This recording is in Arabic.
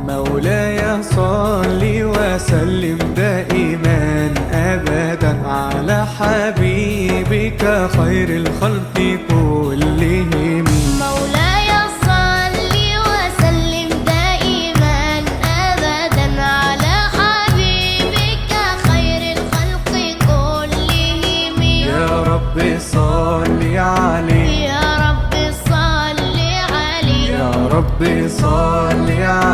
مولاي صل وسلم دائما أبدا على حبيبك خير الخلق كلهم. مولاي صل وسلم دائما أبدا على حبيبك خير الخلق كلهم. يا رب صل عليه، يا رب صل عليه، يا رب صل عليه.